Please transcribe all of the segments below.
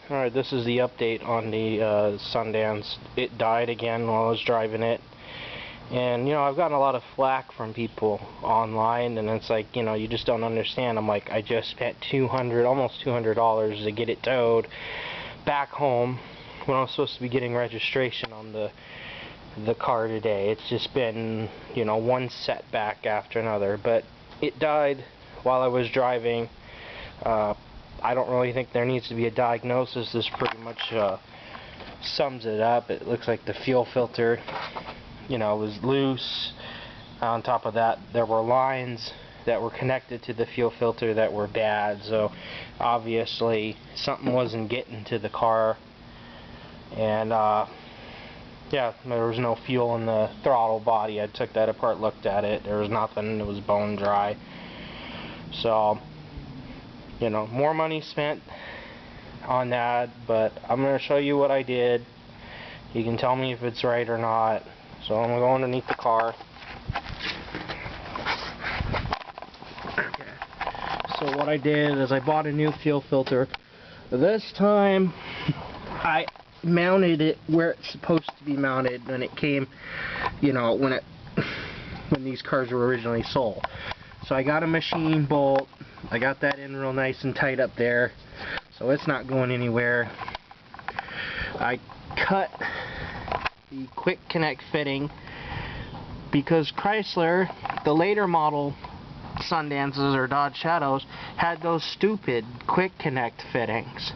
Alright, this is the update on the Sundance. It died again while I was driving it. And, I've gotten a lot of flack from people online, and it's like, you just don't understand. I'm like, I just spent almost $200 to get it towed back home when I was supposed to be getting registration on the car today. It's just been, one setback after another. But it died while I was driving. I don't really think there needs to be a diagnosis. This pretty much sums it up. It looks like the fuel filter, was loose. On top of that, there were lines that were connected to the fuel filter that were bad. So obviously something wasn't getting to the car. And yeah, there was no fuel in the throttle body. I took that apart, looked at it. There was nothing. It was bone dry. So, more money spent on that, but I'm going to show you what I did. You can tell me if it's right or not. So I'm going to go underneath the car. Okay. So what I did is I bought a new fuel filter. This time I mounted it where it's supposed to be mounted when it came, when these cars were originally sold. So I got a machine bolt. I got that in real nice and tight up there, so it's not going anywhere. I cut the quick connect fitting because Chrysler, the later model Sundances or Dodge Shadows, had those stupid quick connect fittings.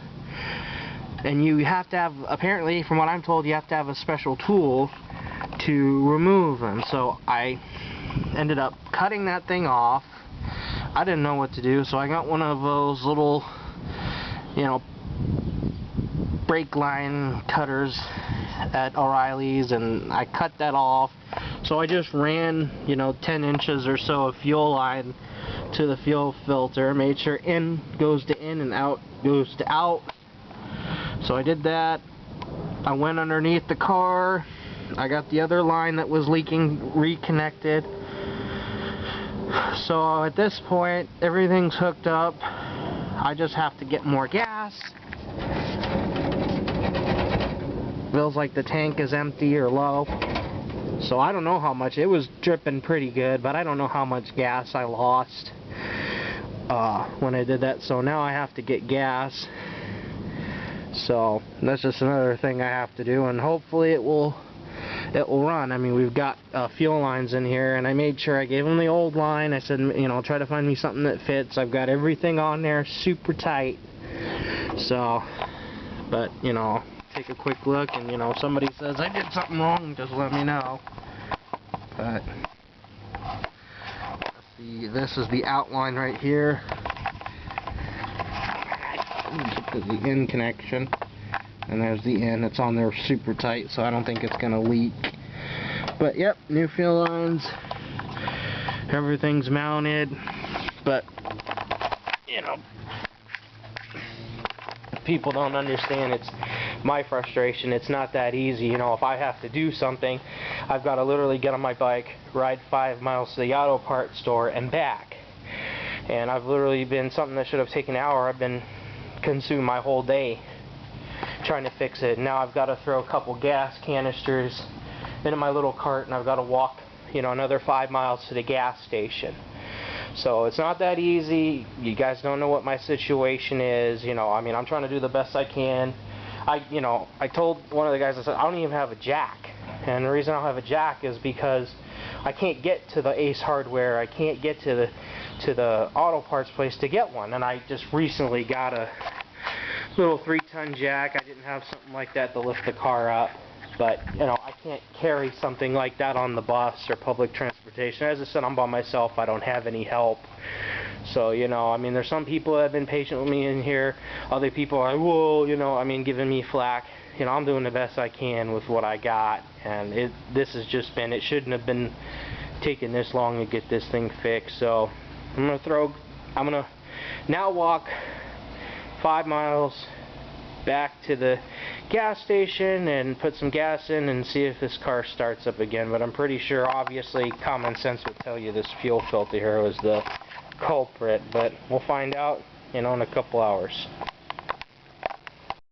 And you have to have, apparently from what I'm told, you have to have a special tool to remove them. So I ended up cutting that thing off. I didn't know what to do, so I got one of those little, brake line cutters at O'Reilly's, and I cut that off. So I just ran, 10 inches or so of fuel line to the fuel filter, made sure in goes to in and out goes to out. So I did that. I went underneath the car. I got the other line that was leaking reconnected. So at this point, everything's hooked up. I just have to get more gas. Feels like the tank is empty or low. So I don't know how much. It was dripping pretty good, but I don't know how much gas I lost when I did that. So now I have to get gas. So that's just another thing I have to do, and hopefully it will run. I mean, we've got fuel lines in here, and I made sure I gave them the old line. I said, try to find me something that fits. I've got everything on there super tight. So, but, take a quick look, and, if somebody says I did something wrong, just let me know. But, this is the outline right here. The in connection. And there's the end. It's on there super tight, so I don't think it's going to leak. But, yep, new fuel lines. Everything's mounted. But, if people don't understand, it's my frustration. It's not that easy. If I have to do something, I've got to literally get on my bike, ride 5 miles to the auto parts store, and back. And I've literally been something that should have taken an hour. I've been consumed my whole day trying to fix it. Now I've got to throw a couple gas canisters into my little cart, and I've got to walk, another 5 miles to the gas station. So it's not that easy. You guys don't know what my situation is. I'm trying to do the best I can. I told one of the guys, I said, I don't even have a jack. And the reason I don't have a jack is because I can't get to the Ace Hardware. I can't get to the auto parts place to get one. And I just recently got a little 3-ton jack. I didn't have something like that to lift the car up. But, I can't carry something like that on the bus or public transportation. As I said, I'm by myself. I don't have any help. So, there's some people that have been patient with me in here. Other people are, whoa, giving me flack. I'm doing the best I can with what I got. And this has just been, it shouldn't have been taking this long to get this thing fixed. So, I'm going to now walk 5 miles back to the gas station and put some gas in and see if this car starts up again. But I'm pretty sure, obviously, common sense would tell you this fuel filter here was the culprit. But we'll find out, in a couple hours.